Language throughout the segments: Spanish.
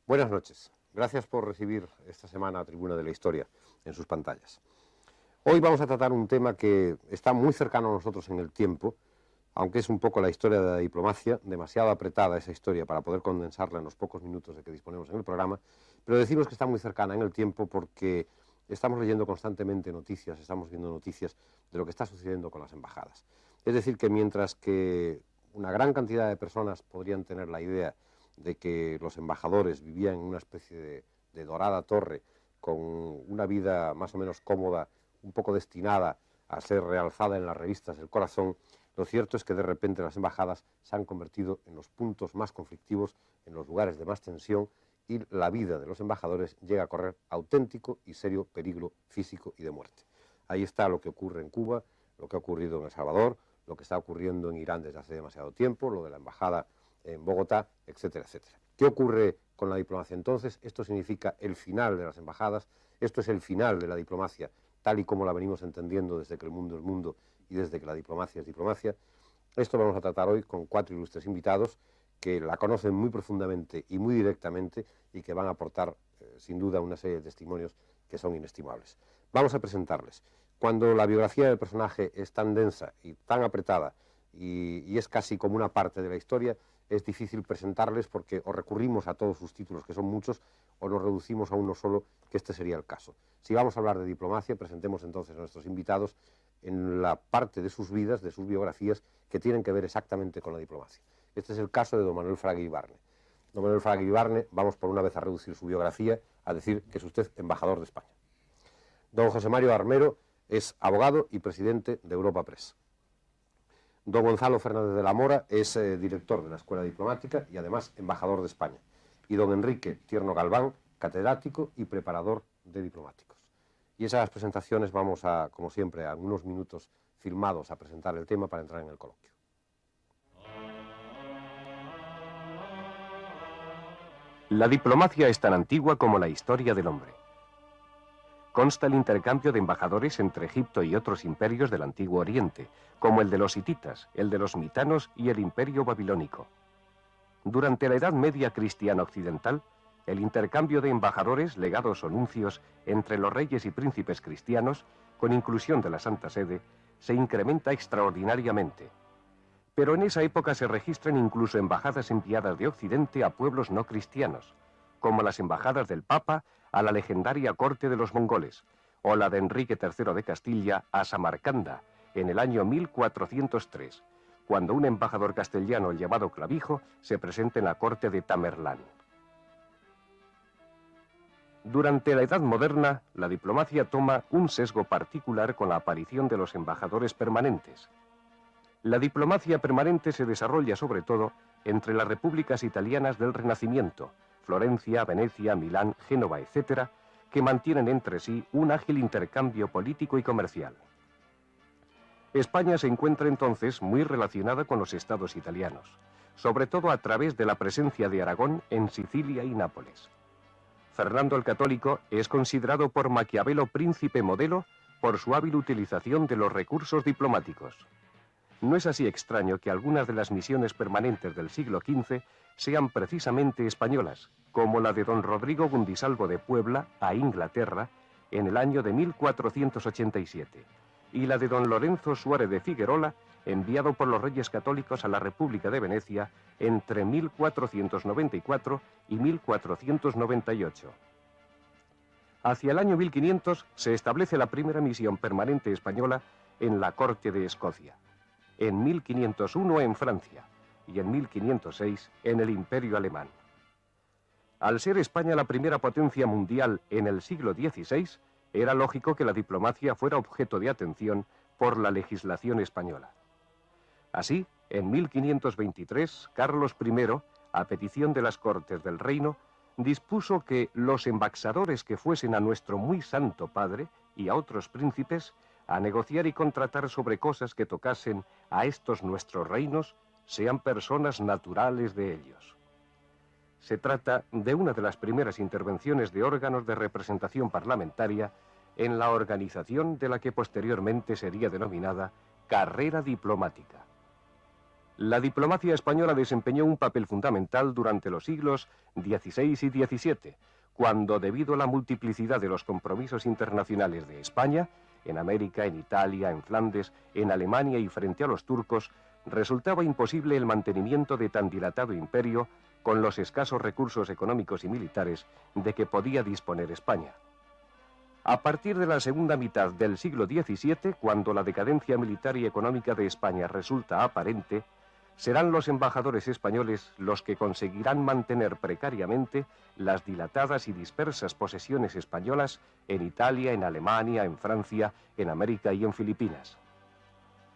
Buenas noches. Gracias por recibir esta semana a Tribuna de la Historia en sus pantallas. Hoy vamos a tratar un tema que está muy cercano a nosotros en el tiempo, aunque es un poco la historia de la diplomacia, demasiado apretada esa historia para poder condensarla en los pocos minutos de que disponemos en el programa, pero decimos que está muy cercana en el tiempo porque estamos leyendo constantemente noticias, estamos viendo noticias de lo que está sucediendo con las embajadas. Es decir, que mientras que una gran cantidad de personas podrían tener la idea de que los embajadores vivían en una especie de dorada torre con una vida más o menos cómoda, un poco destinada a ser realzada en las revistas del corazón, lo cierto es que de repente las embajadas se han convertido en los puntos más conflictivos, en los lugares de más tensión, y la vida de los embajadores llega a correr auténtico y serio peligro físico y de muerte. Ahí está lo que ocurre en Cuba, lo que ha ocurrido en El Salvador, lo que está ocurriendo en Irán desde hace demasiado tiempo, lo de la embajada en Bogotá, etcétera, etcétera. ¿Qué ocurre con la diplomacia entonces? Esto significa el final de las embajadas, esto es el final de la diplomacia, tal y como la venimos entendiendo desde que el mundo es mundo y desde que la diplomacia es diplomacia. Esto vamos a tratar hoy con 4 ilustres invitados que la conocen muy profundamente y muy directamente y que van a aportar, sin duda, una serie de testimonios que son inestimables. Vamos a presentarles. Cuando la biografía del personaje es tan densa y tan apretada y es casi como una parte de la historia, es difícil presentarles porque o recurrimos a todos sus títulos, que son muchos, o nos reducimos a uno solo, que este sería el caso. Si vamos a hablar de diplomacia, presentemos entonces a nuestros invitados en la parte de sus vidas, de sus biografías, que tienen que ver exactamente con la diplomacia. Este es el caso de don Manuel Fraga Ibarne. Don Manuel Fraga Ibarne, vamos por una vez a reducir su biografía, a decir que es usted embajador de España. Don José Mario Armero es abogado y presidente de Europa Press. Don Gonzalo Fernández de la Mora es director de la Escuela Diplomática y además embajador de España. Y don Enrique Tierno Galván, catedrático y preparador de diplomáticos. Y esas presentaciones vamos a, como siempre, a unos minutos filmados a presentar el tema para entrar en el coloquio. La diplomacia es tan antigua como la historia del hombre. Consta el intercambio de embajadores entre Egipto y otros imperios del Antiguo Oriente, como el de los hititas, el de los mitanos y el imperio babilónico. Durante la Edad Media cristiana occidental, el intercambio de embajadores, legados o nuncios entre los reyes y príncipes cristianos, con inclusión de la Santa Sede, se incrementa extraordinariamente. Pero en esa época se registran incluso embajadas enviadas de Occidente a pueblos no cristianos, como las embajadas del Papa a la legendaria corte de los mongoles, o la de Enrique III de Castilla a Samarcanda, en el año 1403, cuando un embajador castellano llamado Clavijo se presenta en la corte de Tamerlán. Durante la Edad Moderna, la diplomacia toma un sesgo particular con la aparición de los embajadores permanentes. La diplomacia permanente se desarrolla sobre todo entre las repúblicas italianas del Renacimiento, Florencia, Venecia, Milán, Génova, etc., que mantienen entre sí un ágil intercambio político y comercial. España se encuentra entonces muy relacionada con los estados italianos, sobre todo a través de la presencia de Aragón en Sicilia y Nápoles. Fernando el Católico es considerado por Maquiavelo príncipe modelo por su hábil utilización de los recursos diplomáticos. No es así extraño que algunas de las misiones permanentes del siglo XV sean precisamente españolas, como la de don Rodrigo Gundisalvo de Puebla a Inglaterra en el año de 1487, y la de don Lorenzo Suárez de Figuerola, enviado por los reyes católicos a la República de Venecia entre 1494 y 1498. Hacia el año 1500 se establece la primera misión permanente española en la corte de Escocia, en 1501 en Francia y en 1506 en el Imperio Alemán. Al ser España la primera potencia mundial en el siglo XVI, era lógico que la diplomacia fuera objeto de atención por la legislación española. Así, en 1523, Carlos I, a petición de las Cortes del Reino, dispuso que los embaxadores que fuesen a nuestro muy santo padre y a otros príncipes a negociar y contratar sobre cosas que tocasen a estos nuestros reinos, sean personas naturales de ellos. Se trata de una de las primeras intervenciones de órganos de representación parlamentaria en la organización de la que posteriormente sería denominada carrera diplomática. La diplomacia española desempeñó un papel fundamental durante los siglos XVI y XVII, cuando, debido a la multiplicidad de los compromisos internacionales de España, en América, en Italia, en Flandes, en Alemania y frente a los turcos, resultaba imposible el mantenimiento de tan dilatado imperio con los escasos recursos económicos y militares de que podía disponer España. A partir de la segunda mitad del siglo XVII, cuando la decadencia militar y económica de España resulta aparente, serán los embajadores españoles los que conseguirán mantener precariamente las dilatadas y dispersas posesiones españolas en Italia, en Alemania, en Francia, en América y en Filipinas.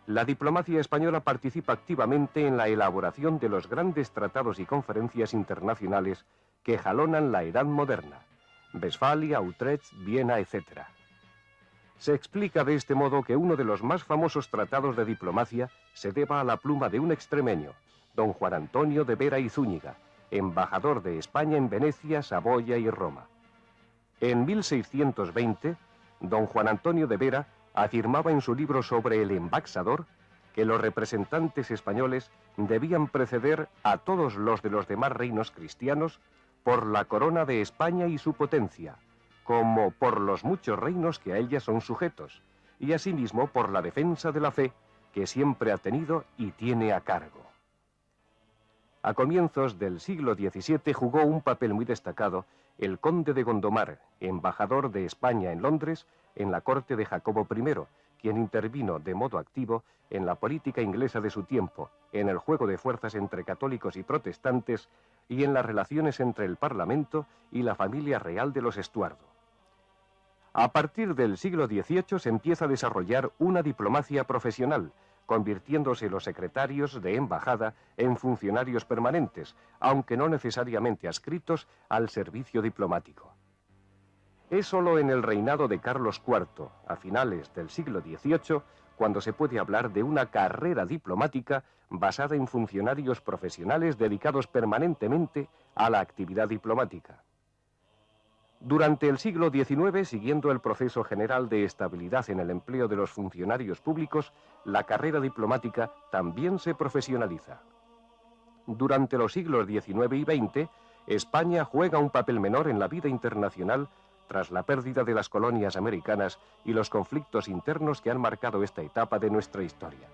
La diplomacia española participa activamente en la elaboración de los grandes tratados y conferencias internacionales que jalonan la edad moderna: Westfalia, Utrecht, Viena, etc. Se explica de este modo que uno de los más famosos tratados de diplomacia se deba a la pluma de un extremeño, don Juan Antonio de Vera y Zúñiga, embajador de España en Venecia, Saboya y Roma. En 1620, don Juan Antonio de Vera afirmaba en su libro sobre el embaxador que los representantes españoles debían preceder a todos los de los demás reinos cristianos por la corona de España y su potencia, como por los muchos reinos que a ella son sujetos, y asimismo por la defensa de la fe que siempre ha tenido y tiene a cargo. A comienzos del siglo XVII jugó un papel muy destacado el conde de Gondomar, embajador de España en Londres, en la corte de Jacobo I, quien intervino de modo activo en la política inglesa de su tiempo, en el juego de fuerzas entre católicos y protestantes y en las relaciones entre el Parlamento y la familia real de los Estuardo. A partir del siglo XVIII se empieza a desarrollar una diplomacia profesional, convirtiéndose los secretarios de embajada en funcionarios permanentes, aunque no necesariamente adscritos al servicio diplomático. Es solo en el reinado de Carlos IV, a finales del siglo XVIII, cuando se puede hablar de una carrera diplomática basada en funcionarios profesionales dedicados permanentemente a la actividad diplomática. Durante el siglo XIX, siguiendo el proceso general de estabilidad en el empleo de los funcionarios públicos, la carrera diplomática también se profesionaliza. Durante los siglos XIX y XX, España juega un papel menor en la vida internacional tras la pérdida de las colonias americanas y los conflictos internos que han marcado esta etapa de nuestra historia.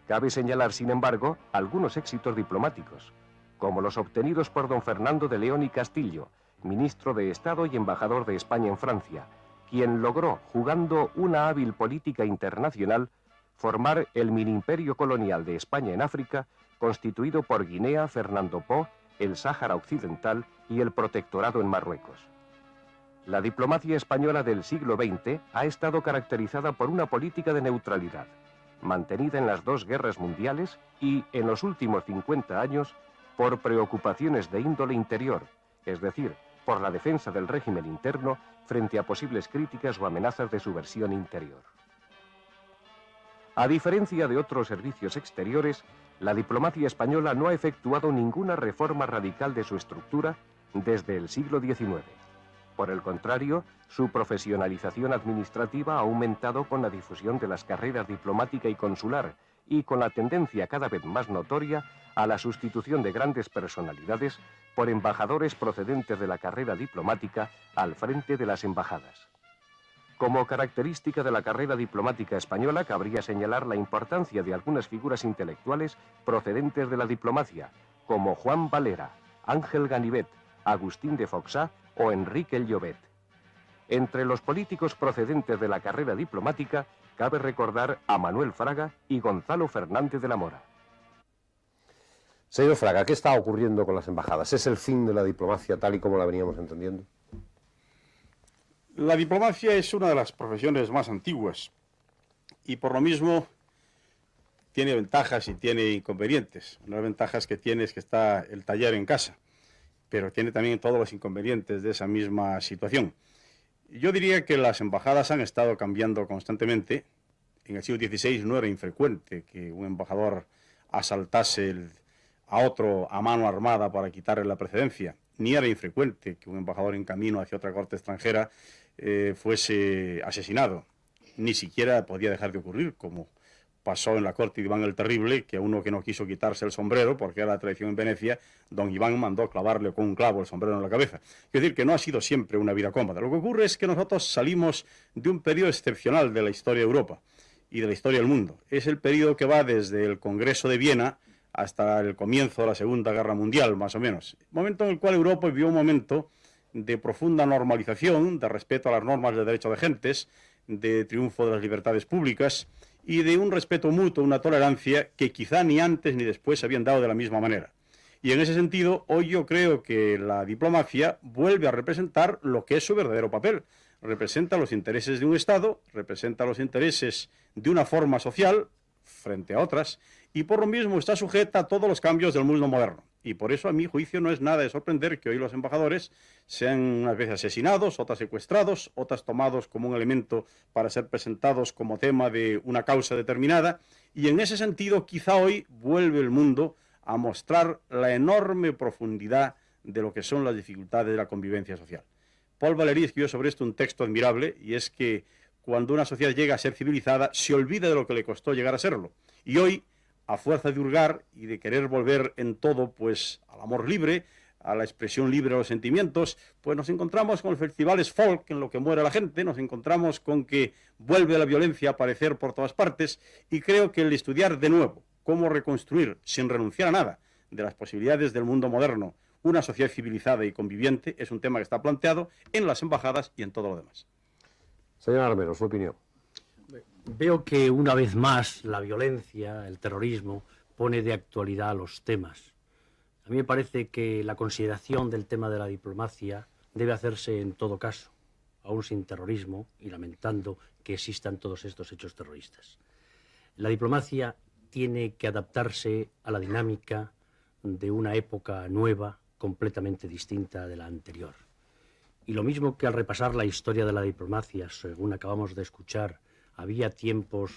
Cabe señalar, sin embargo, algunos éxitos diplomáticos, como los obtenidos por don Fernando de León y Castillo, ministro de Estado y embajador de España en Francia, quien logró, jugando una hábil política internacional, formar el mini-imperio colonial de España en África, constituido por Guinea, Fernando Po, el Sáhara Occidental y el Protectorado en Marruecos. La diplomacia española del siglo XX ha estado caracterizada por una política de neutralidad, mantenida en las dos guerras mundiales y, en los últimos 50 años, por preocupaciones de índole interior, es decir, por la defensa del régimen interno frente a posibles críticas o amenazas de subversión interior. A diferencia de otros servicios exteriores, la diplomacia española no ha efectuado ninguna reforma radical de su estructura desde el siglo XIX. Por el contrario, su profesionalización administrativa ha aumentado con la difusión de las carreras diplomática y consular y con la tendencia cada vez más notoria a la sustitución de grandes personalidades por embajadores procedentes de la carrera diplomática al frente de las embajadas. Como característica de la carrera diplomática española, cabría señalar la importancia de algunas figuras intelectuales procedentes de la diplomacia, como Juan Valera, Ángel Ganivet, Agustín de Foxá o Enrique el Llobet. Entre los políticos procedentes de la carrera diplomática, cabe recordar a Manuel Fraga y Gonzalo Fernández de la Mora. Señor Fraga, ¿qué está ocurriendo con las embajadas? ¿Es el fin de la diplomacia tal y como la veníamos entendiendo? La diplomacia es una de las profesiones más antiguas y por lo mismo tiene ventajas y tiene inconvenientes. Una de las ventajas que tiene es que está el taller en casa, pero tiene también todos los inconvenientes de esa misma situación. Yo diría que las embajadas han estado cambiando constantemente. En el siglo XVI no era infrecuente que un embajador asaltase a otro a mano armada para quitarle la precedencia. Ni era infrecuente que un embajador en camino hacia otra corte extranjera fuese asesinado. Ni siquiera podía dejar de ocurrir, como pasó en la corte de Iván el Terrible, que uno que no quiso quitarse el sombrero, porque era la tradición en Venecia, don Iván mandó clavarle con un clavo el sombrero en la cabeza. Es decir, que no ha sido siempre una vida cómoda. Lo que ocurre es que nosotros salimos de un periodo excepcional de la historia de Europa y de la historia del mundo. Es el periodo que va desde el Congreso de Viena hasta el comienzo de la Segunda Guerra Mundial, más o menos. Momento en el cual Europa vivió un momento de profunda normalización, de respeto a las normas de derecho de gentes, de triunfo de las libertades públicas y de un respeto mutuo, una tolerancia que quizá ni antes ni después se habían dado de la misma manera. Y en ese sentido, hoy yo creo que la diplomacia vuelve a representar lo que es su verdadero papel. Representa los intereses de un Estado, representa los intereses de una forma social frente a otras, y por lo mismo está sujeta a todos los cambios del mundo moderno. Y por eso, a mi juicio, no es nada de sorprender que hoy los embajadores sean unas veces asesinados, otras secuestrados, otras tomados como un elemento para ser presentados como tema de una causa determinada. Y en ese sentido, quizá hoy vuelve el mundo a mostrar la enorme profundidad de lo que son las dificultades de la convivencia social. Paul Valéry escribió sobre esto un texto admirable, y es que cuando una sociedad llega a ser civilizada, se olvida de lo que le costó llegar a serlo. Y hoy, a fuerza de hurgar y de querer volver en todo pues al amor libre, a la expresión libre de los sentimientos, pues nos encontramos con los festivales folk en lo que muere la gente, nos encontramos con que vuelve la violencia a aparecer por todas partes, y creo que el estudiar de nuevo cómo reconstruir, sin renunciar a nada, de las posibilidades del mundo moderno, una sociedad civilizada y conviviente, es un tema que está planteado en las embajadas y en todo lo demás. Señor Armero, su opinión. Veo que una vez más la violencia, el terrorismo, pone de actualidad los temas. A mí me parece que la consideración del tema de la diplomacia debe hacerse en todo caso, aún sin terrorismo y lamentando que existan todos estos hechos terroristas. La diplomacia tiene que adaptarse a la dinámica de una época nueva, completamente distinta de la anterior. Y lo mismo que al repasar la historia de la diplomacia, según acabamos de escuchar, había tiempos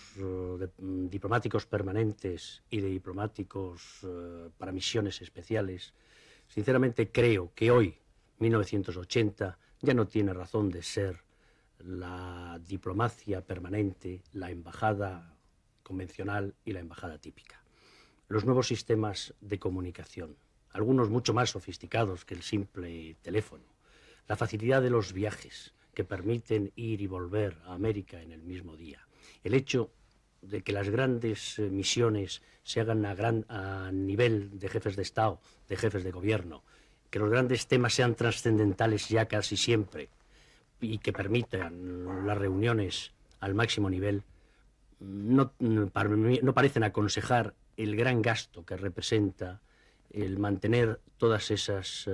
diplomáticos permanentes y de diplomáticos para misiones especiales. Sinceramente creo que hoy, 1980, ya no tiene razón de ser la diplomacia permanente, la embajada convencional y la embajada típica. Los nuevos sistemas de comunicación, algunos mucho más sofisticados que el simple teléfono, la facilidad de los viajes, que permiten ir y volver a América en el mismo día. El hecho de que las grandes misiones se hagan a nivel de jefes de Estado, de jefes de gobierno, que los grandes temas sean trascendentales ya casi siempre y que permitan las reuniones al máximo nivel, no parecen aconsejar el gran gasto que representa el mantener todas esas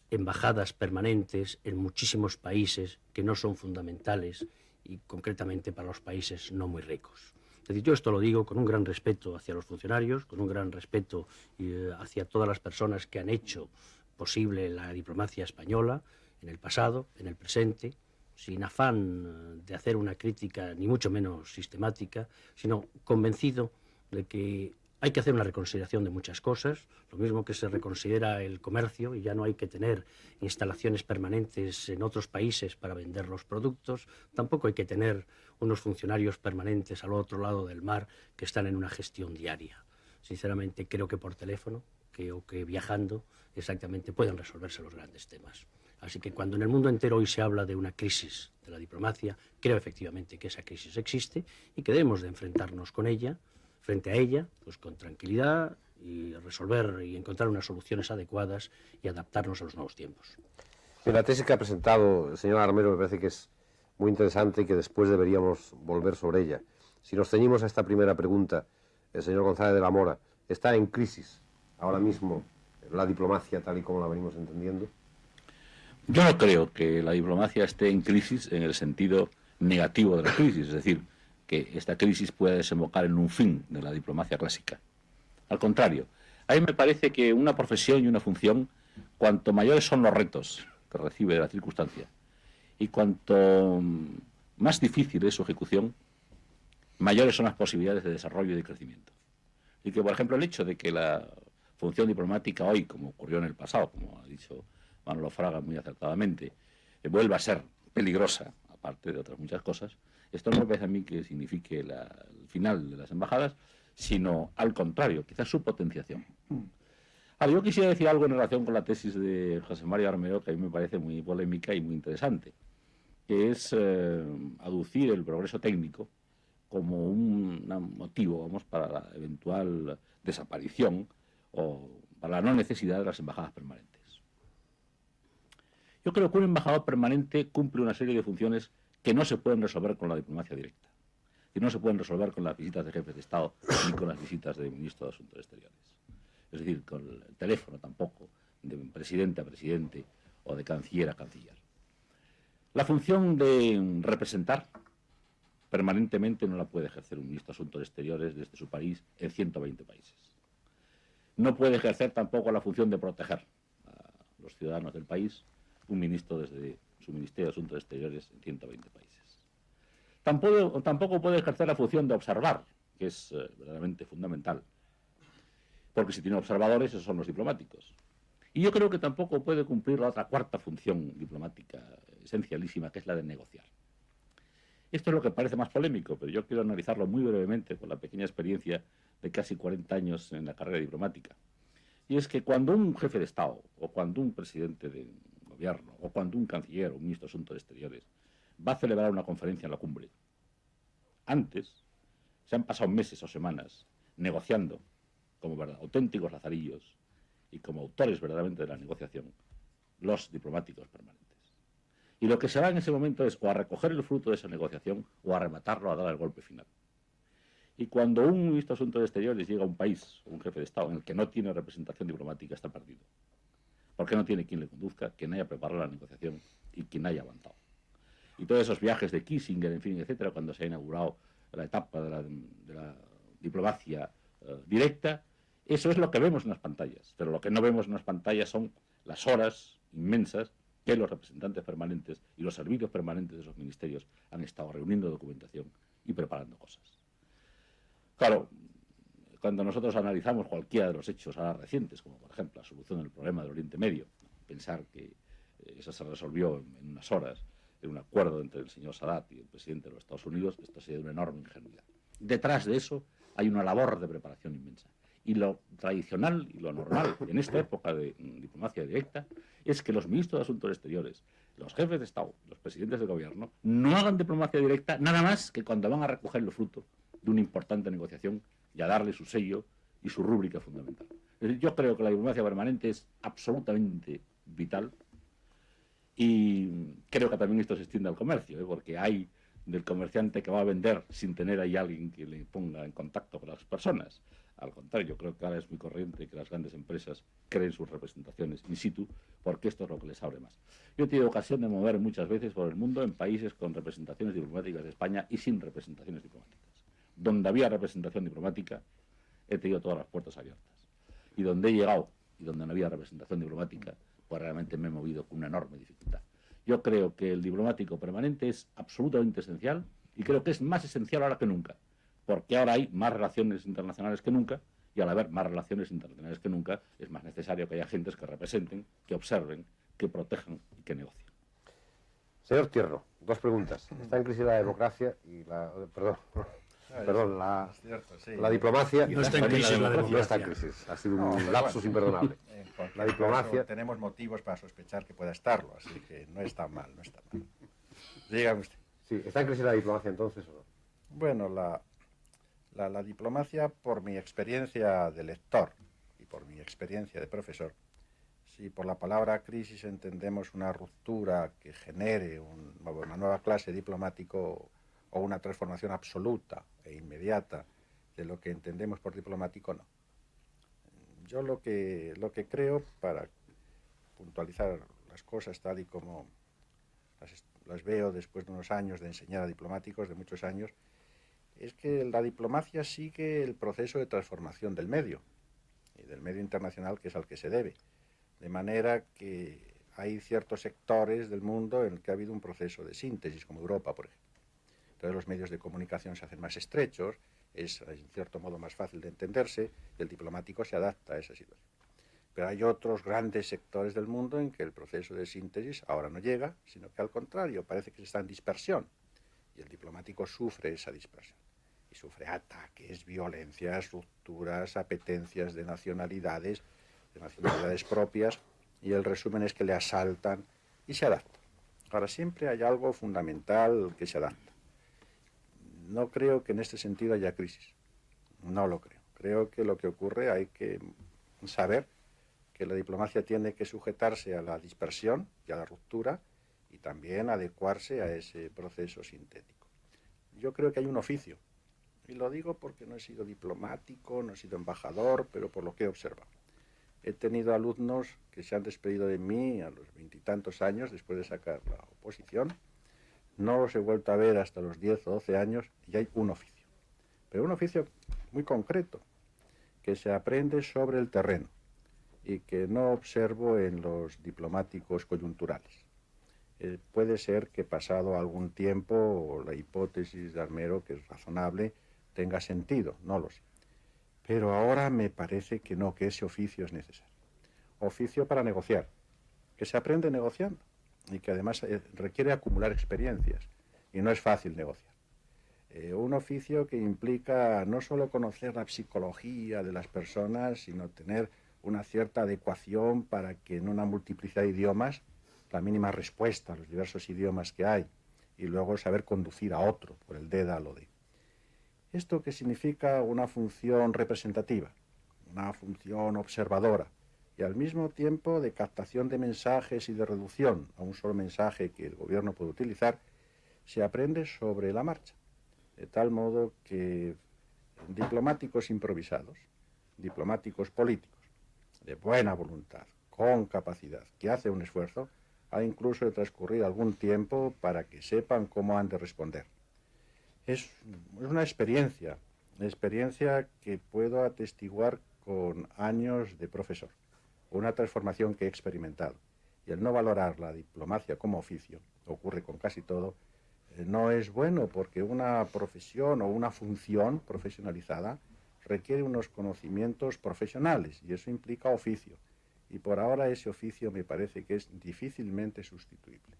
embajadas permanentes en muchísimos países que no son fundamentales y concretamente para los países no muy ricos. Es decir, yo esto lo digo con un gran respeto hacia los funcionarios, con un gran respeto hacia todas las personas que han hecho posible la diplomacia española en el pasado, en el presente, sin afán de hacer una crítica ni mucho menos sistemática, sino convencido de que hay que hacer una reconsideración de muchas cosas, lo mismo que se reconsidera el comercio, y ya no hay que tener instalaciones permanentes en otros países para vender los productos, tampoco hay que tener unos funcionarios permanentes al otro lado del mar que están en una gestión diaria. Sinceramente creo que por teléfono o que viajando exactamente pueden resolverse los grandes temas. Así que cuando en el mundo entero hoy se habla de una crisis de la diplomacia, creo efectivamente que esa crisis existe y que debemos de enfrentarnos frente a ella, pues con tranquilidad y resolver y encontrar unas soluciones adecuadas y adaptarnos a los nuevos tiempos. La tesis que ha presentado el señor Armero me parece que es muy interesante y que después deberíamos volver sobre ella. Si nos ceñimos a esta primera pregunta, el señor González de la Mora, ¿está en crisis ahora mismo la diplomacia tal y como la venimos entendiendo? Yo no creo que la diplomacia esté en crisis en el sentido negativo de la crisis, es decir, que esta crisis pueda desembocar en un fin de la diplomacia clásica. Al contrario, a mí me parece que una profesión y una función, cuanto mayores son los retos que recibe de la circunstancia y cuanto más difícil es su ejecución, mayores son las posibilidades de desarrollo y de crecimiento. Y que, por ejemplo, el hecho de que la función diplomática hoy, como ocurrió en el pasado, como ha dicho Manolo Fraga muy acertadamente, vuelva a ser peligrosa, aparte de otras muchas cosas, Esto no me parece a mí que signifique el final de las embajadas, sino al contrario, quizás su potenciación. Ahora, yo quisiera decir algo en relación con la tesis de José María Armero, que a mí me parece muy polémica y muy interesante, que es aducir el progreso técnico como un motivo, vamos, para la eventual desaparición o para la no necesidad de las embajadas permanentes. Yo creo que un embajador permanente cumple una serie de funciones que no se pueden resolver con la diplomacia directa, que no se pueden resolver con las visitas de jefes de Estado ni con las visitas de ministros de Asuntos Exteriores. Es decir, con el teléfono tampoco, de presidente a presidente o de canciller a canciller. La función de representar permanentemente no la puede ejercer un ministro de Asuntos Exteriores desde su país en 120 países. No puede ejercer tampoco la función de proteger a los ciudadanos del país un ministro desde su Ministerio de Asuntos Exteriores en 120 países. Tampoco puede ejercer la función de observar, que es verdaderamente fundamental, porque si tiene observadores, esos son los diplomáticos. Y yo creo que tampoco puede cumplir la otra cuarta función diplomática esencialísima, que es la de negociar. Esto es lo que parece más polémico, pero yo quiero analizarlo muy brevemente con la pequeña experiencia de casi 40 años en la carrera diplomática. Y es que cuando un jefe de Estado, o cuando un presidente de gobierno, o cuando un canciller o un ministro de Asuntos Exteriores va a celebrar una conferencia en la cumbre, antes se han pasado meses o semanas negociando como auténticos lazarillos y como autores verdaderamente de la negociación los diplomáticos permanentes. Y lo que se va en ese momento es o a recoger el fruto de esa negociación o a rematarlo, a dar el golpe final. Y cuando un ministro de Asuntos Exteriores llega a un país, un jefe de Estado, en el que no tiene representación diplomática, está perdido. Porque no tiene quien le conduzca, quien haya preparado la negociación y quien haya aguantado. Y todos esos viajes de Kissinger, en fin, etcétera, cuando se ha inaugurado la etapa de la diplomacia directa, eso es lo que vemos en las pantallas. Pero lo que no vemos en las pantallas son las horas inmensas que los representantes permanentes y los servicios permanentes de esos ministerios han estado reuniendo documentación y preparando cosas. Claro, cuando nosotros analizamos cualquiera de los hechos ahora recientes, como por ejemplo la solución del problema del Oriente Medio, pensar que eso se resolvió en unas horas en un acuerdo entre el señor Sadat y el presidente de los Estados Unidos, esto sería de una enorme ingenuidad. Detrás de eso hay una labor de preparación inmensa. Y lo tradicional y lo normal en esta época de diplomacia directa es que los ministros de Asuntos Exteriores, los jefes de Estado, los presidentes de gobierno, no hagan diplomacia directa nada más que cuando van a recoger el fruto de una importante negociación y a darle su sello y su rúbrica fundamental. Es decir, yo creo que la diplomacia permanente es absolutamente vital y creo que también esto se extiende al comercio, porque hay del comerciante que va a vender sin tener ahí alguien que le ponga en contacto con las personas. Al contrario, creo que ahora es muy corriente que las grandes empresas creen sus representaciones in situ, porque esto es lo que les abre más. Yo he tenido ocasión de mover muchas veces por el mundo en países con representaciones diplomáticas de España y sin representaciones diplomáticas. Donde había representación diplomática, he tenido todas las puertas abiertas. Y donde he llegado y donde no había representación diplomática, pues realmente me he movido con una enorme dificultad. Yo creo que el diplomático permanente es absolutamente esencial y creo que es más esencial ahora que nunca, porque ahora hay más relaciones internacionales que nunca y al haber más relaciones internacionales que nunca es más necesario que haya gentes que representen, que observen, que protejan y que negocien. Señor Tierno, dos preguntas. Está en crisis la democracia y la... Perdón, la diplomacia no está en crisis la democracia. No está en crisis, ha sido un lapsus imperdonable. La diplomacia... tenemos motivos para sospechar que pueda estarlo, así que no está mal, no está mal. Dígame usted. Sí, ¿está en crisis la diplomacia entonces o no? Bueno, la diplomacia, por mi experiencia de lector y por mi experiencia de profesor, si por la palabra crisis entendemos una ruptura que genere una nueva clase diplomático o una transformación absoluta e inmediata de lo que entendemos por diplomático, no. Yo lo que creo, para puntualizar las cosas tal y como las veo después de unos años de enseñar a diplomáticos, de muchos años, es que la diplomacia sigue el proceso de transformación del medio, y del medio internacional, que es al que se debe. De manera que hay ciertos sectores del mundo en el que ha habido un proceso de síntesis, como Europa, por ejemplo. Entonces los medios de comunicación se hacen más estrechos, es en cierto modo más fácil de entenderse, y el diplomático se adapta a esa situación. Pero hay otros grandes sectores del mundo en que el proceso de síntesis ahora no llega, sino que al contrario, parece que se está en dispersión. Y el diplomático sufre esa dispersión. Y sufre ataques, violencias, rupturas, apetencias de nacionalidades propias, y el resumen es que le asaltan y se adapta. Ahora, siempre hay algo fundamental que se adapta. No creo que en este sentido haya crisis. No lo creo. Creo que lo que ocurre, hay que saber que la diplomacia tiene que sujetarse a la dispersión y a la ruptura, y también adecuarse a ese proceso sintético. Yo creo que hay un oficio, y lo digo porque no he sido diplomático, no he sido embajador, pero por lo que he observado. He tenido alumnos que se han despedido de mí a los 20 y tantos años después de sacar la oposición. No los he vuelto a ver hasta los 10 o 12 años, y hay un oficio. Pero un oficio muy concreto, que se aprende sobre el terreno y que no observo en los diplomáticos coyunturales. Puede ser que pasado algún tiempo la hipótesis de Armero, que es razonable, tenga sentido, no lo sé. Pero ahora me parece que no, que ese oficio es necesario. Oficio para negociar, que se aprende negociando y que además requiere acumular experiencias, y no es fácil negociar. Un oficio que implica no solo conocer la psicología de las personas, sino tener una cierta adecuación para que en una multiplicidad de idiomas, la mínima respuesta a los diversos idiomas que hay, y luego saber conducir a otro por el dédalo de. ¿Esto qué significa? Una función representativa, una función observadora, y al mismo tiempo de captación de mensajes y de reducción a un solo mensaje que el gobierno puede utilizar, se aprende sobre la marcha. De tal modo que diplomáticos improvisados, diplomáticos políticos, de buena voluntad, con capacidad, que hacen un esfuerzo, ha incluso de transcurrir algún tiempo para que sepan cómo han de responder. Es una experiencia que puedo atestiguar con años de profesor, una transformación que he experimentado. Y el no valorar la diplomacia como oficio, ocurre con casi todo, no es bueno, porque una profesión o una función profesionalizada requiere unos conocimientos profesionales, y eso implica oficio. Y por ahora ese oficio me parece que es difícilmente sustituible.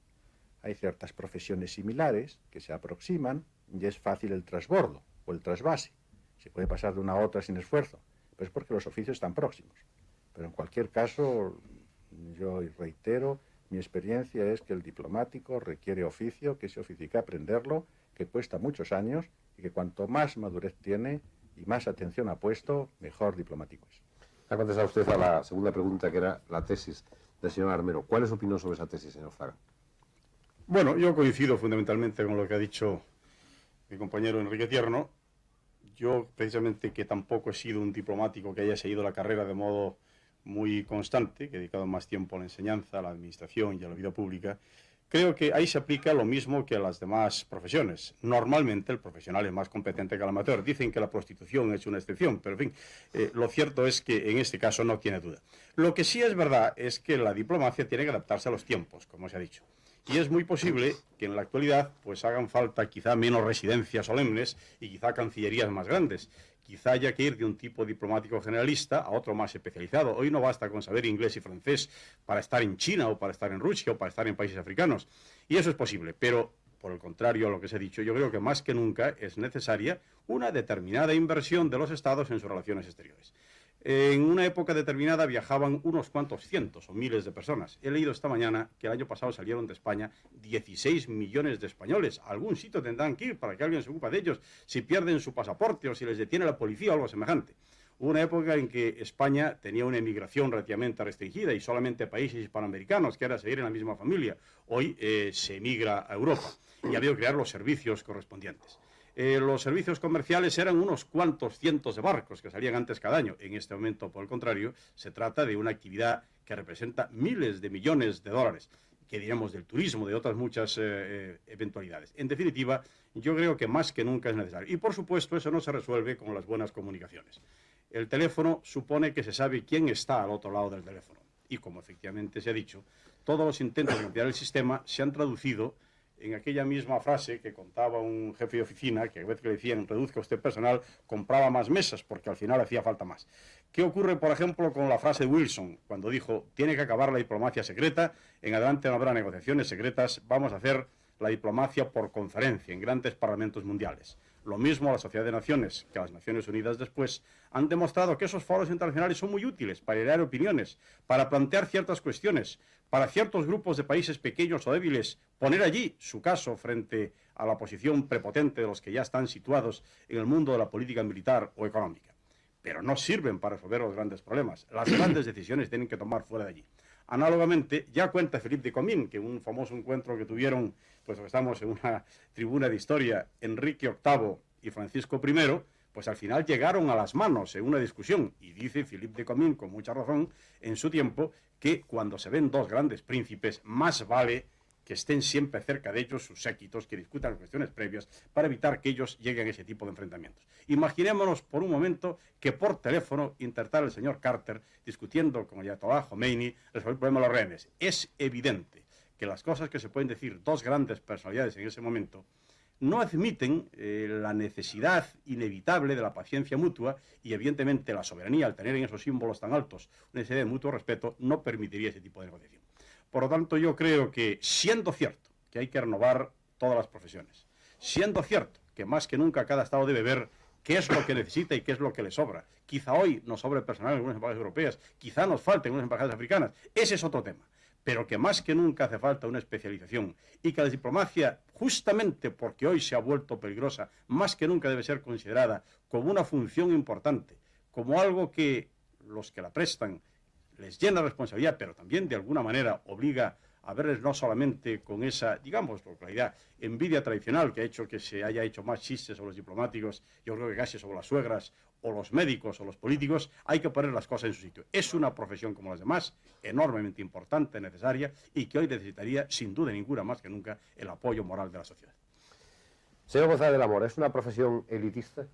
Hay ciertas profesiones similares que se aproximan y es fácil el trasbordo o el trasvase. Se puede pasar de una a otra sin esfuerzo, pero es porque los oficios están próximos. Pero en cualquier caso, yo reitero, mi experiencia es que el diplomático requiere oficio, que ese oficio hay que aprenderlo, que cuesta muchos años, y que cuanto más madurez tiene y más atención ha puesto, mejor diplomático es. Ha contestado usted a la segunda pregunta, que era la tesis del señor Armero. ¿Cuál es su opinión sobre esa tesis, señor Fraga? Bueno, yo coincido fundamentalmente con lo que ha dicho mi compañero Enrique Tierno. Yo, precisamente, que tampoco he sido un diplomático que haya seguido la carrera de modo muy constante, que he dedicado más tiempo a la enseñanza, a la administración y a la vida pública, creo que ahí se aplica lo mismo que a las demás profesiones. Normalmente el profesional es más competente que el amateur. Dicen que la prostitución es una excepción, pero en fin, lo cierto es que en este caso no tiene duda. Lo que sí es verdad es que la diplomacia tiene que adaptarse a los tiempos, como se ha dicho. Y es muy posible que en la actualidad pues hagan falta quizá menos residencias solemnes y quizá cancillerías más grandes. Quizá haya que ir de un tipo diplomático generalista a otro más especializado. Hoy no basta con saber inglés y francés para estar en China o para estar en Rusia o para estar en países africanos. Y eso es posible, pero por el contrario a lo que se ha dicho, yo creo que más que nunca es necesaria una determinada inversión de los estados en sus relaciones exteriores. En una época determinada viajaban unos cuantos cientos o miles de personas. He leído esta mañana que el año pasado salieron de España 16 millones de españoles. A algún sitio tendrán que ir para que alguien se ocupe de ellos si pierden su pasaporte o si les detiene la policía o algo semejante. Hubo una época en que España tenía una emigración relativamente restringida y solamente países hispanoamericanos, que era seguir en la misma familia. Hoy se emigra a Europa y ha habido que crear los servicios correspondientes. Los servicios comerciales eran unos cuantos cientos de barcos que salían antes cada año. En este momento, por el contrario, se trata de una actividad que representa miles de millones de dólares, que diríamos del turismo, de otras muchas eventualidades. En definitiva, yo creo que más que nunca es necesario. Y por supuesto, eso no se resuelve con las buenas comunicaciones. El teléfono supone que se sabe quién está al otro lado del teléfono. Y como efectivamente se ha dicho, todos los intentos de cambiar el sistema se han traducido en aquella misma frase que contaba un jefe de oficina, que a veces que le decían, reduzca usted personal, compraba más mesas, porque al final hacía falta más. ¿Qué ocurre, por ejemplo, con la frase de Wilson, cuando dijo, tiene que acabar la diplomacia secreta, en adelante no habrá negociaciones secretas, vamos a hacer la diplomacia por conferencia en grandes parlamentos mundiales. Lo mismo la Sociedad de Naciones, que las Naciones Unidas después, han demostrado que esos foros internacionales son muy útiles para idear opiniones, para plantear ciertas cuestiones, para ciertos grupos de países pequeños o débiles, poner allí su caso frente a la posición prepotente de los que ya están situados en el mundo de la política militar o económica. Pero no sirven para resolver los grandes problemas. Las grandes decisiones tienen que tomar fuera de allí. Análogamente, ya cuenta Philippe de Comines que un famoso encuentro que tuvieron, pues estamos en una tribuna de historia, Enrique VIII y Francisco I, pues al final llegaron a las manos en una discusión. Y dice Philippe de Comines, con mucha razón, en su tiempo, que cuando se ven dos grandes príncipes, más vale que estén siempre cerca de ellos sus séquitos, que discutan cuestiones previas, para evitar que ellos lleguen a ese tipo de enfrentamientos. Imaginémonos por un momento que por teléfono intentara el señor Carter, discutiendo con Ayatollah Khomeini, resolver el problema de los rehenes. Es evidente que las cosas que se pueden decir dos grandes personalidades en ese momento no admiten la necesidad inevitable de la paciencia mutua, y evidentemente la soberanía, al tener en esos símbolos tan altos una necesidad de mutuo respeto, no permitiría ese tipo de negociación. Por lo tanto, yo creo que, siendo cierto que hay que renovar todas las profesiones, siendo cierto que más que nunca cada Estado debe ver qué es lo que necesita y qué es lo que le sobra, quizá hoy nos sobre personal en algunas embajadas europeas, quizá nos falte en algunas embajadas africanas, ese es otro tema, pero que más que nunca hace falta una especialización, y que la diplomacia, justamente porque hoy se ha vuelto peligrosa, más que nunca debe ser considerada como una función importante, como algo que los que la prestan les llena responsabilidad, pero también de alguna manera obliga a verles no solamente con esa, digamos, por claridad, envidia tradicional que ha hecho que se haya hecho más chistes sobre los diplomáticos, yo creo que casi sobre las suegras, o los médicos, o los políticos. Hay que poner las cosas en su sitio. Es una profesión como las demás, enormemente importante, necesaria, y que hoy necesitaría, sin duda ninguna, más que nunca, el apoyo moral de la sociedad. Señor González del Amor, ¿es una profesión elitista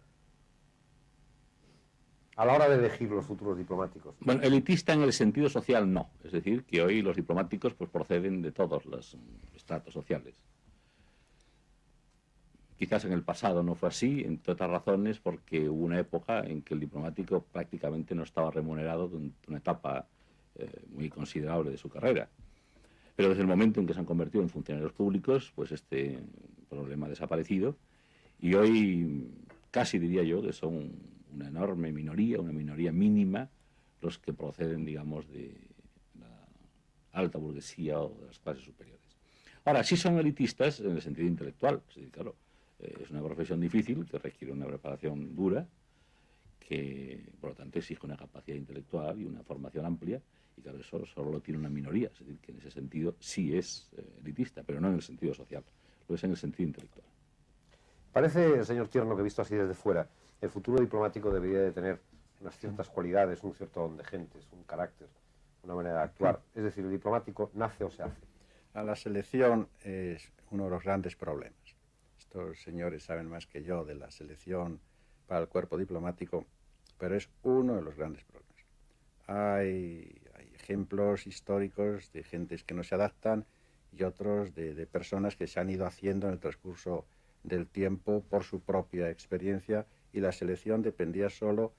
a la hora de elegir los futuros diplomáticos? Bueno, elitista en el sentido social no. Es decir, que hoy los diplomáticos pues proceden de todos los estratos sociales. Quizás en el pasado no fue así, entre otras razones porque hubo una época en que el diplomático prácticamente no estaba remunerado durante una etapa muy considerable de su carrera. Pero desde el momento en que se han convertido en funcionarios públicos, pues este problema ha desaparecido, y hoy casi diría yo que son una enorme minoría, una minoría mínima, los que proceden, digamos, de la alta burguesía o de las clases superiores. Ahora, sí son elitistas en el sentido intelectual. Sí, claro, es una profesión difícil, que requiere una preparación dura, que por lo tanto exige una capacidad intelectual y una formación amplia, y claro, eso solo lo tiene una minoría. Es decir, que en ese sentido sí es elitista, pero no en el sentido social, lo es en el sentido intelectual. Parece, señor Tierno, que visto así desde fuera, el futuro diplomático debería de tener unas ciertas cualidades, un cierto don de gentes, un carácter, una manera de actuar. Es decir, el diplomático nace o se hace. A la selección es uno de los grandes problemas. Estos señores saben más que yo de la selección para el cuerpo diplomático, pero es uno de los grandes problemas. Hay ejemplos históricos de gentes que no se adaptan y otros de personas que se han ido haciendo en el transcurso del tiempo por su propia experiencia, y la selección dependía solo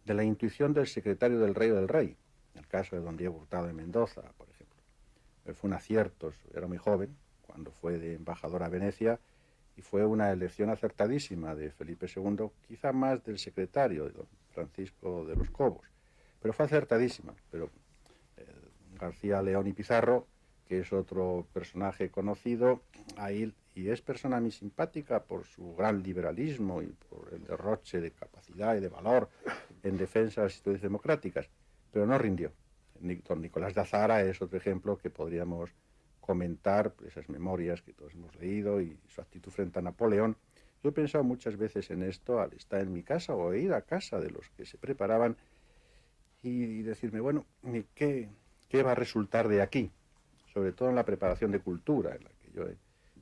de la intuición del secretario del rey o del rey. En el caso de don Diego Hurtado de Mendoza, por ejemplo, fue un acierto, era muy joven cuando fue de embajador a Venecia, y fue una elección acertadísima de Felipe II, quizá más del secretario, de don Francisco de los Cobos, pero fue acertadísima. Pero García León y Pizarro, que es otro personaje conocido, ahí, y es persona muy simpática por su gran liberalismo y por el derroche de capacidad y de valor en defensa de las instituciones democráticas, pero no rindió. Don Nicolás de Azara es otro ejemplo que podríamos comentar, esas memorias que todos hemos leído y su actitud frente a Napoleón. Yo he pensado muchas veces en esto al estar en mi casa o ir a casa de los que se preparaban y decirme, bueno, ¿qué va a resultar de aquí? Sobre todo en la preparación de cultura, en la que yo he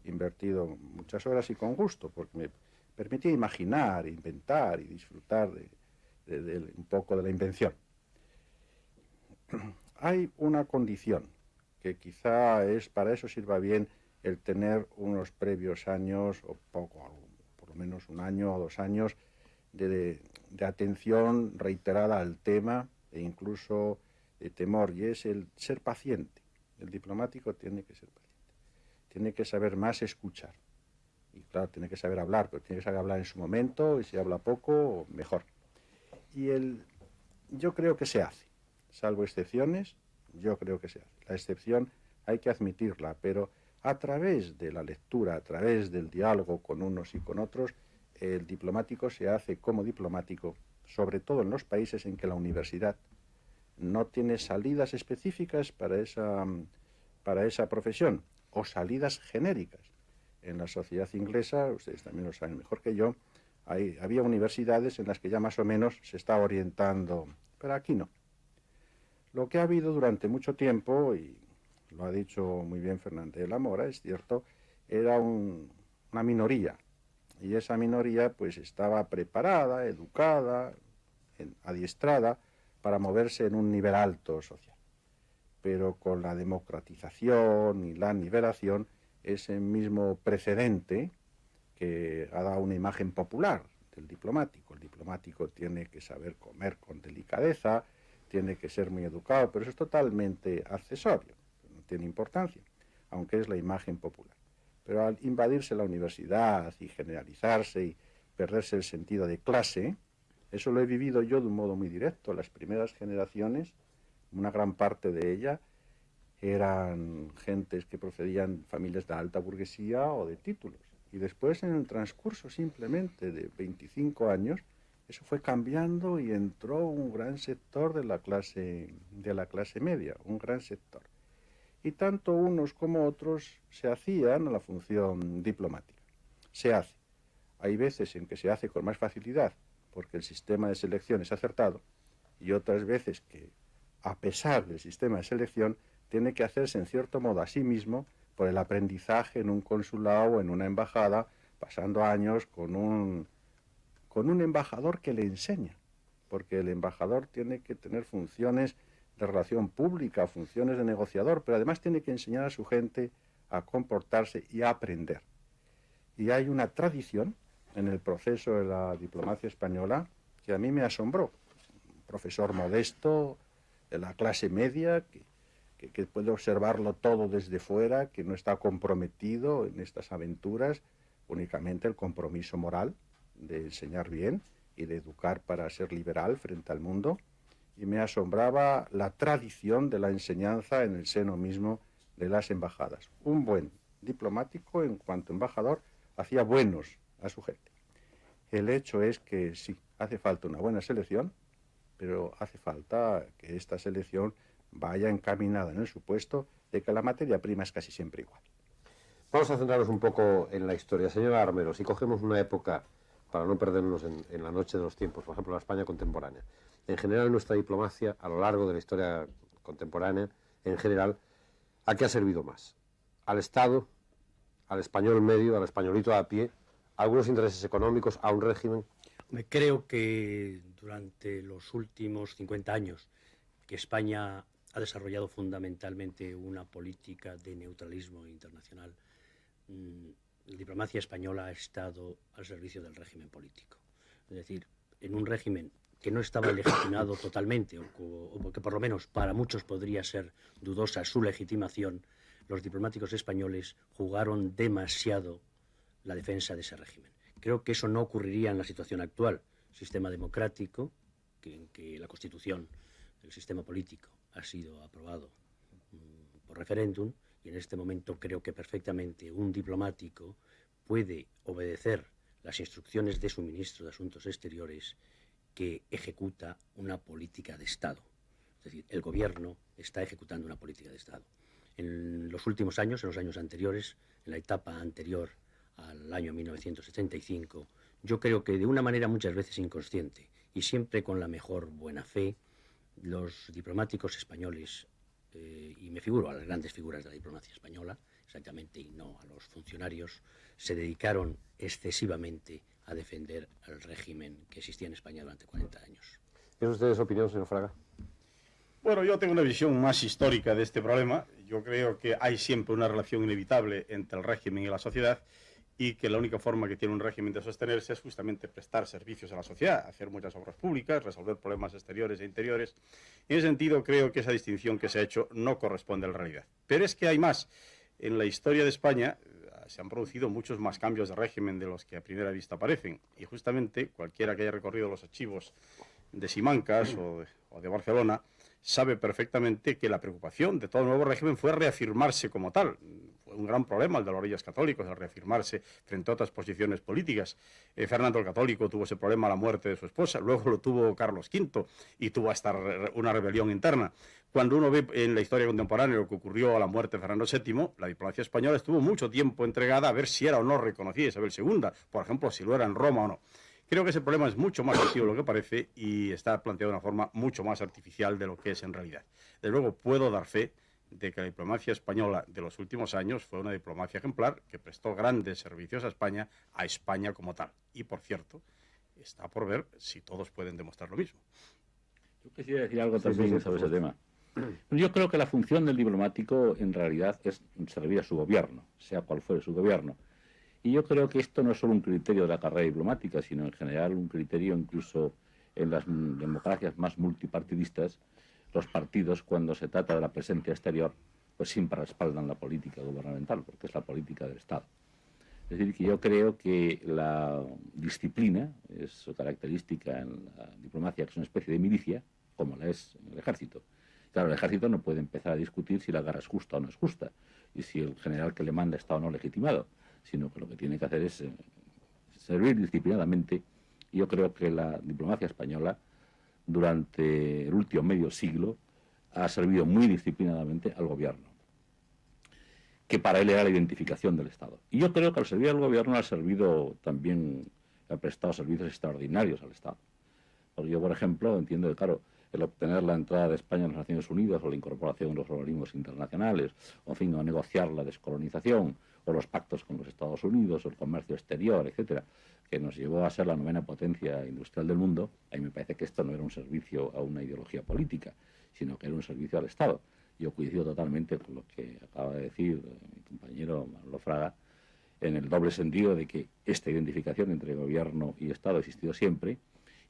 invertido muchas horas y con gusto, porque me permitía imaginar, inventar y disfrutar de un poco de la invención. Hay una condición que quizá para eso sirva bien el tener unos previos años, o poco, por lo menos un año o 2 años, de atención reiterada al tema e incluso de temor, y es el ser paciente. El diplomático tiene que ser paciente. tiene que saber más escuchar. Y claro, tiene que saber hablar, pero tiene que saber hablar en su momento, y si habla poco, mejor. Y yo creo que se hace, salvo excepciones, yo creo que se hace. La excepción hay que admitirla, pero a través de la lectura, a través del diálogo con unos y con otros, el diplomático se hace como diplomático, sobre todo en los países en que la universidad no tiene salidas específicas para esa profesión, o salidas genéricas. En la sociedad inglesa, ustedes también lo saben mejor que yo, había universidades en las que ya más o menos se estaba orientando, pero aquí no. Lo que ha habido durante mucho tiempo, y lo ha dicho muy bien Fernández de la Mora, es cierto, era una minoría, y esa minoría pues estaba preparada, educada, adiestrada para moverse en un nivel alto social. Pero con la democratización y la nivelación, ese mismo precedente que ha dado una imagen popular del diplomático. El diplomático tiene que saber comer con delicadeza, tiene que ser muy educado, pero eso es totalmente accesorio, no tiene importancia, aunque es la imagen popular. Pero al invadirse la universidad y generalizarse y perderse el sentido de clase, eso lo he vivido yo de un modo muy directo. Las primeras generaciones, una gran parte de ella, eran gentes que procedían familias de alta burguesía o de títulos. Y después, en el transcurso simplemente de 25 años, eso fue cambiando y entró un gran sector de la clase media, un gran sector. Y tanto unos como otros se hacían a la función diplomática. Se hace. Hay veces en que se hace con más facilidad porque el sistema de selección es acertado, y otras veces que, a pesar del sistema de selección, tiene que hacerse en cierto modo a sí mismo por el aprendizaje en un consulado o en una embajada, pasando años con un embajador que le enseña, porque el embajador tiene que tener funciones de relación pública, funciones de negociador, pero además tiene que enseñar a su gente a comportarse y a aprender. Y hay una tradición en el proceso de la diplomacia española que a mí me asombró. Un profesor modesto de la clase media que puede observarlo todo desde fuera, que no está comprometido en estas aventuras, únicamente el compromiso moral de enseñar bien y de educar para ser liberal frente al mundo. Y me asombraba la tradición de la enseñanza en el seno mismo de las embajadas. Un buen diplomático, en cuanto embajador, hacía buenos a su gente. El hecho es que sí, hace falta una buena selección, pero hace falta que esta selección vaya encaminada en el supuesto de que la materia prima es casi siempre igual. Vamos a centrarnos un poco en la historia. Señora Armero, si cogemos una época, para no perdernos en la noche de los tiempos, por ejemplo, la España contemporánea, en general nuestra diplomacia, a lo largo de la historia contemporánea, en general, ¿a qué ha servido más? ¿Al Estado, al español medio, al españolito a pie, a algunos intereses económicos, a un régimen? Me creo que durante los últimos 50 años que España ha desarrollado fundamentalmente una política de neutralismo internacional, la diplomacia española ha estado al servicio del régimen político. Es decir, en un régimen que no estaba legitimado totalmente, o que por lo menos para muchos podría ser dudosa su legitimación, los diplomáticos españoles jugaron demasiado la defensa de ese régimen. Creo que eso no ocurriría en la situación actual, sistema democrático, en que la Constitución, el sistema político, ha sido aprobado por referéndum, y en este momento creo que perfectamente un diplomático puede obedecer las instrucciones de su ministro de Asuntos Exteriores, que ejecuta una política de Estado. Es decir, el gobierno está ejecutando una política de Estado. En los últimos años, en los años anteriores, en la etapa anterior al año 1975, yo creo que de una manera muchas veces inconsciente y siempre con la mejor buena fe, los diplomáticos españoles, y me figuro a las grandes figuras de la diplomacia española, exactamente, y no a los funcionarios, se dedicaron excesivamente a defender al régimen que existía en España durante 40 años. ¿Es usted su opinión, señor Fraga? Bueno, yo tengo una visión más histórica de este problema. Yo creo que hay siempre una relación inevitable entre el régimen y la sociedad, y que la única forma que tiene un régimen de sostenerse es justamente prestar servicios a la sociedad, hacer muchas obras públicas, resolver problemas exteriores e interiores. En ese sentido, creo que esa distinción que se ha hecho no corresponde a la realidad. Pero es que hay más. en la historia de España se han producido muchos más cambios de régimen de los que a primera vista parecen. Y justamente cualquiera que haya recorrido los archivos de Simancas o de Barcelona sabe perfectamente que la preocupación de todo el nuevo régimen fue reafirmarse como tal. Fue un gran problema el de los Reyes Católicos, el reafirmarse frente a otras posiciones políticas. Fernando el Católico tuvo ese problema a la muerte de su esposa, luego lo tuvo Carlos V y tuvo hasta una rebelión interna. Cuando uno ve en la historia contemporánea lo que ocurrió a la muerte de Fernando VII, la diplomacia española estuvo mucho tiempo entregada a ver si era o no reconocida Isabel II, por ejemplo, si lo era en Roma o no. Creo que ese problema es mucho más antiguo de lo que parece y está planteado de una forma mucho más artificial de lo que es en realidad. Desde luego puedo dar fe de que la diplomacia española de los últimos años fue una diplomacia ejemplar que prestó grandes servicios a España como tal. Y, por cierto, está por ver si todos pueden demostrar lo mismo. Yo quisiera decir algo también sobre ese tema. Yo creo que la función del diplomático en realidad es servir a su gobierno, sea cual fuere su gobierno. Y yo creo que esto no es solo un criterio de la carrera diplomática, sino en general un criterio incluso en las democracias más multipartidistas. Los partidos, cuando se trata de la presencia exterior, pues siempre respaldan la política gubernamental, porque es la política del Estado. Es decir, que yo creo que la disciplina es su característica en la diplomacia, que es una especie de milicia, como la es en el ejército. Claro, el ejército no puede empezar a discutir si la guerra es justa o no es justa, y si el general que le manda está o no legitimado, sino que lo que tiene que hacer es servir disciplinadamente. Y yo creo que la diplomacia española, durante el último medio siglo, ha servido muy disciplinadamente al gobierno, que para él era la identificación del Estado. Y yo creo que al servir al gobierno ha servido también, ha prestado servicios extraordinarios al Estado. Porque yo, por ejemplo, entiendo que, claro, el obtener la entrada de España en las Naciones Unidas o la incorporación en los organismos internacionales, o en fin, o negociar la descolonización, o los pactos con los Estados Unidos, o el comercio exterior, etcétera, que nos llevó a ser la 9ª potencia industrial del mundo, a mí me parece que esto no era un servicio a una ideología política, sino que era un servicio al Estado. Yo coincido totalmente con lo que acaba de decir mi compañero Manolo Fraga, en el doble sentido de que esta identificación entre gobierno y Estado ha existido siempre,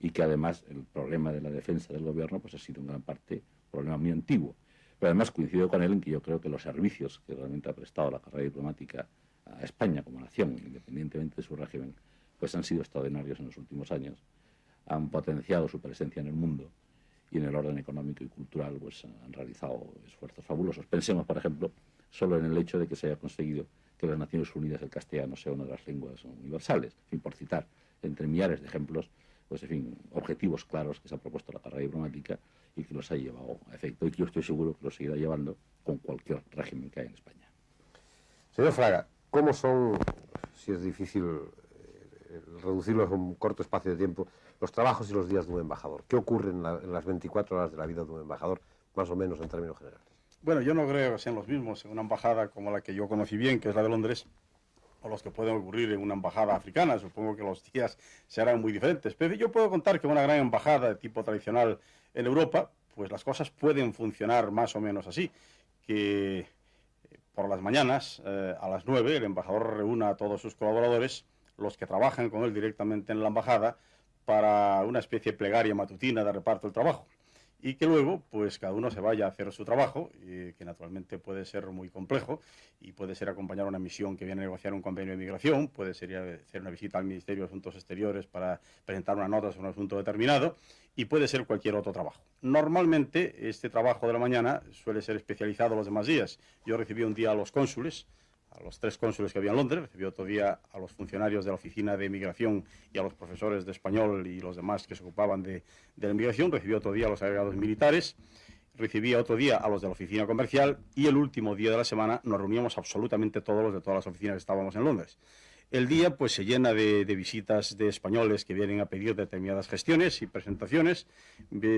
y que además el problema de la defensa del gobierno pues ha sido en gran parte un problema muy antiguo. Pero además coincido con él en que yo creo que los servicios que realmente ha prestado la carrera diplomática a España como nación, independientemente de su régimen, pues han sido extraordinarios en los últimos años, han potenciado su presencia en el mundo y en el orden económico y cultural pues han realizado esfuerzos fabulosos. Pensemos, por ejemplo, solo en el hecho de que se haya conseguido que en las Naciones Unidas el castellano sea una de las lenguas universales, en fin, por citar entre millares de ejemplos, pues en fin, objetivos claros que se ha propuesto la carrera diplomática y que los ha llevado a efecto, y que yo estoy seguro que los seguirá llevando con cualquier régimen que haya en España. Señor Fraga, ¿cómo son, si es difícil reducirlos a un corto espacio de tiempo, los trabajos y los días de un embajador? ¿Qué ocurre en las 24 horas de la vida de un embajador, más o menos en términos generales? Bueno, yo no creo que sean los mismos en una embajada como la que yo conocí bien, que es la de Londres, o los que pueden ocurrir en una embajada africana. Supongo que los días serán muy diferentes. Pero yo puedo contar que una gran embajada de tipo tradicional en Europa, pues las cosas pueden funcionar más o menos así. Que por las mañanas, a las 9, el embajador reúna a todos sus colaboradores, los que trabajan con él directamente en la embajada, para una especie de plegaria matutina de reparto del trabajo. Y que luego, pues cada uno se vaya a hacer su trabajo, que naturalmente puede ser muy complejo, y puede ser acompañar a una misión que viene a negociar un convenio de migración, puede ser hacer una visita al Ministerio de Asuntos Exteriores para presentar una nota sobre un asunto determinado, y puede ser cualquier otro trabajo. Normalmente, este trabajo de la mañana suele ser especializado los demás días. Yo recibí un día a los cónsules, a los 3 cónsules que había en Londres, recibí otro día a los funcionarios de la Oficina de Migración y a los profesores de español y los demás que se ocupaban de la inmigración, recibí otro día a los agregados militares, recibí otro día a los de la Oficina Comercial, y el último día de la semana nos reuníamos absolutamente todos los de todas las oficinas que estábamos en Londres. El día pues se llena de visitas de españoles que vienen a pedir determinadas gestiones y presentaciones,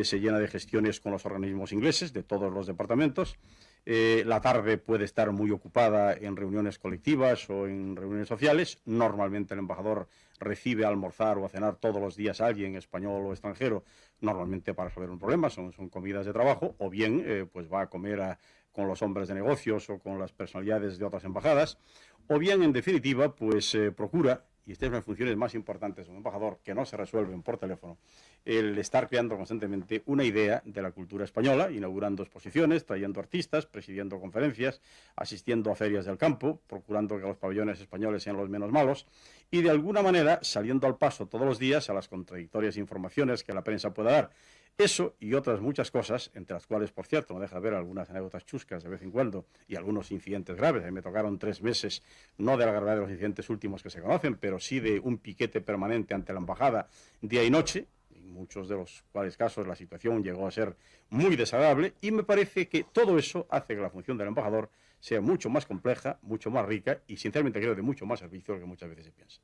se llena de gestiones con los organismos ingleses de todos los departamentos. La tarde puede estar muy ocupada en reuniones colectivas o en reuniones sociales. Normalmente el embajador recibe a almorzar o a cenar todos los días a alguien, español o extranjero, normalmente para resolver un problema, son comidas de trabajo, o bien pues va a comer con los hombres de negocios o con las personalidades de otras embajadas, o bien, en definitiva, pues procura, y esta es una de las funciones más importantes de un embajador, que no se resuelven por teléfono, el estar creando constantemente una idea de la cultura española, inaugurando exposiciones, trayendo artistas, presidiendo conferencias, asistiendo a ferias del campo, procurando que los pabellones españoles sean los menos malos, y de alguna manera saliendo al paso todos los días a las contradictorias informaciones que la prensa pueda dar. Eso y otras muchas cosas, entre las cuales, por cierto, no deja de ver algunas anécdotas chuscas de vez en cuando y algunos incidentes graves. A mí me tocaron 3 meses, no de la gravedad de los incidentes últimos que se conocen, pero sí de un piquete permanente ante la embajada día y noche, en muchos de los cuales casos la situación llegó a ser muy desagradable, y me parece que todo eso hace que la función del embajador sea mucho más compleja, mucho más rica y, sinceramente, creo de mucho más servicio de lo que muchas veces se piensa.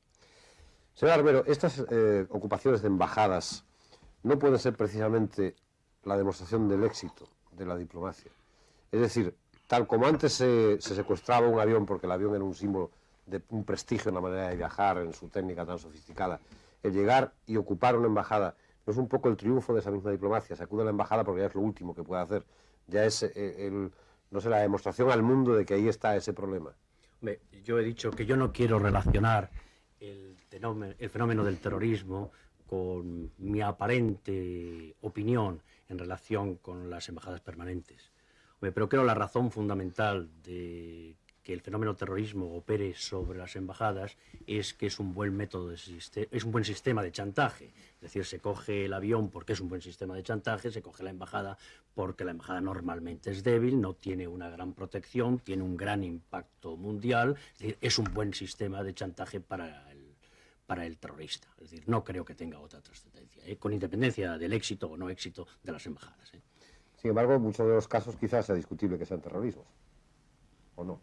Señor Armero, estas ocupaciones de embajadas no pueden ser precisamente la demostración del éxito de la diplomacia. Es decir, tal como antes se secuestraba un avión porque el avión era un símbolo de un prestigio en la manera de viajar, en su técnica tan sofisticada, el llegar y ocupar una embajada no es un poco el triunfo de esa misma diplomacia. Se acude a la embajada porque ya es lo último que puede hacer, ya es no sé, la demostración al mundo de que ahí está ese problema. Yo he dicho que yo no quiero relacionar el fenómeno del terrorismo con mi aparente opinión en relación con las embajadas permanentes. Pero creo la razón fundamental de que el fenómeno terrorismo opere sobre las embajadas es que es un buen método, es un buen sistema de chantaje. Es decir, se coge el avión porque es un buen sistema de chantaje, se coge la embajada porque la embajada normalmente es débil, no tiene una gran protección, tiene un gran impacto mundial, es decir, es un buen sistema de chantaje para el terrorista. Es decir, no creo que tenga otra trascendencia, con independencia del éxito o no éxito de las embajadas. Sin embargo, en muchos de los casos quizás sea discutible que sean terrorismos, ¿o no?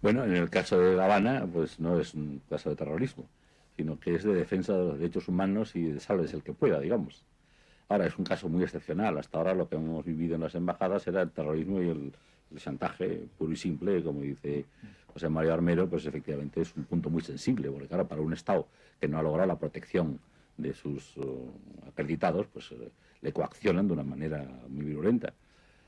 Bueno, en el caso de La Habana, pues no es un caso de terrorismo, sino que es de defensa de los derechos humanos y de sálvese el que pueda, digamos. Ahora, es un caso muy excepcional. Hasta ahora lo que hemos vivido en las embajadas era el terrorismo y el chantaje puro y simple, como dice José María Armero, pues efectivamente es un punto muy sensible, porque claro, para un Estado que no ha logrado la protección de sus acreditados, pues le coaccionan de una manera muy virulenta.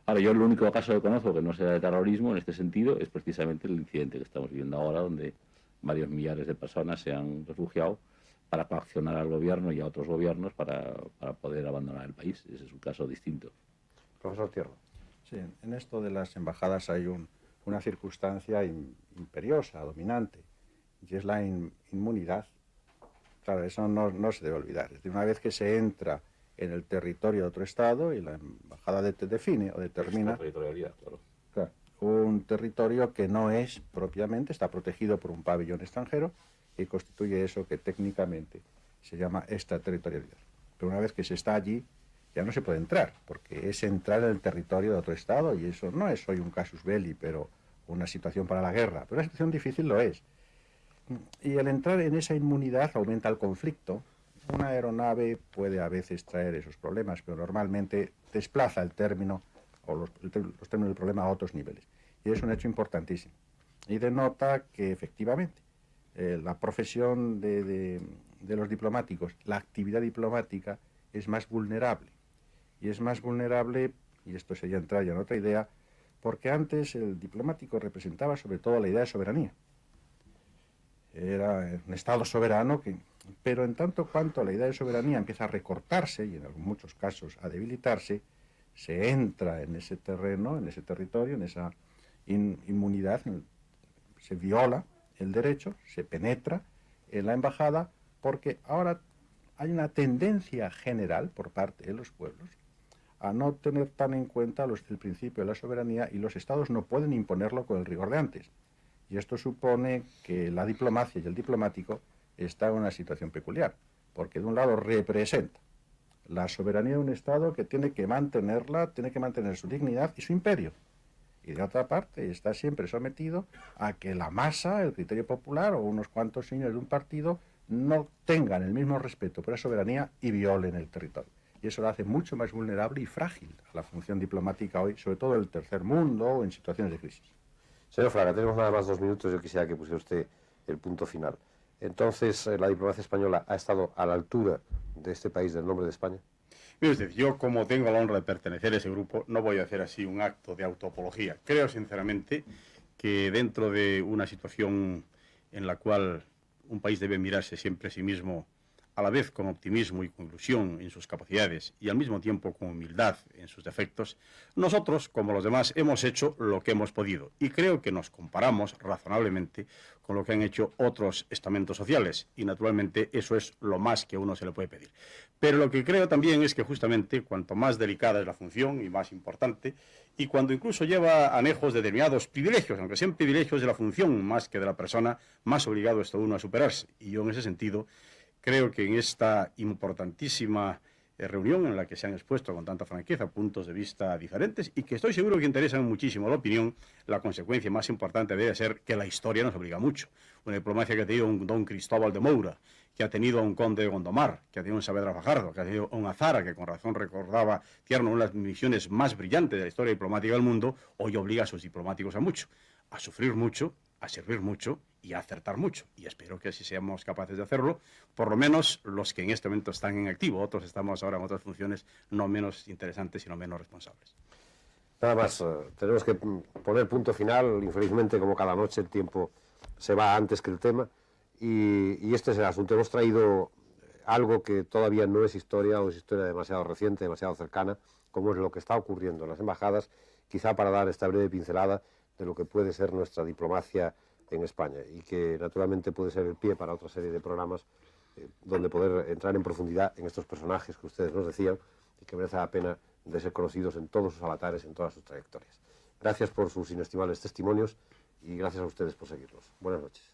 Ahora, yo el único caso que conozco que no sea de terrorismo en este sentido es precisamente el incidente que estamos viviendo ahora, donde varios millares de personas se han refugiado para coaccionar al gobierno y a otros gobiernos para poder abandonar el país. Ese es un caso distinto. Profesor Tierno. Sí, en esto de las embajadas hay una circunstancia imperiosa, dominante, y es la inmunidad. Claro, eso no se debe olvidar. Es decir, una vez que se entra en el territorio de otro Estado y la embajada define o determina claro, un territorio que no es propiamente, está protegido por un pabellón extranjero y constituye eso que técnicamente se llama extraterritorialidad. Pero una vez que se está allí, ya no se puede entrar, porque es entrar en el territorio de otro Estado, y eso no es hoy un casus belli, pero una situación para la guerra, pero una situación difícil lo es. Y al entrar en esa inmunidad aumenta el conflicto. Una aeronave puede a veces traer esos problemas, pero normalmente desplaza el término o los términos del problema a otros niveles. Y es un hecho importantísimo. Y denota que efectivamente la profesión de los diplomáticos, la actividad diplomática es más vulnerable. Y es más vulnerable, y esto sería entrar ya en otra idea, porque antes el diplomático representaba sobre todo la idea de soberanía. Era un Estado soberano, pero en tanto cuanto la idea de soberanía empieza a recortarse y en muchos casos a debilitarse, se entra en ese terreno, en ese territorio, en esa inmunidad, se viola el derecho, se penetra en la embajada, porque ahora hay una tendencia general por parte de los pueblos a no tener tan en cuenta el principio de la soberanía, y los Estados no pueden imponerlo con el rigor de antes. Y esto supone que la diplomacia y el diplomático está en una situación peculiar, porque de un lado representa la soberanía de un Estado que tiene que mantenerla, tiene que mantener su dignidad y su imperio. Y de otra parte está siempre sometido a que la masa, el criterio popular o unos cuantos señores de un partido no tengan el mismo respeto por la soberanía y violen el territorio. Y eso lo hace mucho más vulnerable y frágil a la función diplomática hoy, sobre todo en el tercer mundo o en situaciones de crisis. Señor Fraga, tenemos nada más 2 minutos. Yo quisiera que pusiera usted el punto final. Entonces, ¿la diplomacia española ha estado a la altura de este país, del nombre de España? Mire usted, yo como tengo la honra de pertenecer a ese grupo, no voy a hacer así un acto de autoapología. Creo sinceramente que dentro de una situación en la cual un país debe mirarse siempre a sí mismo a la vez con optimismo y con ilusión en sus capacidades y al mismo tiempo con humildad en sus defectos, nosotros, como los demás, hemos hecho lo que hemos podido y creo que nos comparamos razonablemente con lo que han hecho otros estamentos sociales y naturalmente eso es lo más que a uno se le puede pedir. Pero lo que creo también es que justamente cuanto más delicada es la función y más importante, y cuando incluso lleva anejos de determinados privilegios, aunque sean privilegios de la función más que de la persona, más obligado está uno a superarse. Y yo en ese sentido creo que en esta importantísima reunión en la que se han expuesto con tanta franqueza puntos de vista diferentes y que estoy seguro que interesan muchísimo la opinión, la consecuencia más importante debe ser que la historia nos obliga mucho. Una diplomacia que ha tenido un don Cristóbal de Moura, que ha tenido a un conde de Gondomar, que ha tenido un Saavedra Fajardo, que ha tenido a un Azara, que con razón recordaba tierno una de las misiones más brillantes de la historia diplomática del mundo, hoy obliga a sus diplomáticos a mucho, a sufrir mucho, a servir mucho y a acertar mucho. Y espero que así seamos capaces de hacerlo, por lo menos los que en este momento están en activo. Otros estamos ahora en otras funciones no menos interesantes, sino menos responsables. Nada más, tenemos que poner punto final. Infelizmente, como cada noche, el tiempo se va antes que el tema. Y este es el asunto. Hemos traído algo que todavía no es historia, o es historia demasiado reciente, demasiado cercana, como es lo que está ocurriendo en las embajadas, quizá para dar esta breve pincelada de lo que puede ser nuestra diplomacia en España y que naturalmente puede ser el pie para otra serie de programas donde poder entrar en profundidad en estos personajes que ustedes nos decían y que merece la pena de ser conocidos en todos sus avatares, en todas sus trayectorias. Gracias por sus inestimables testimonios y gracias a ustedes por seguirnos. Buenas noches.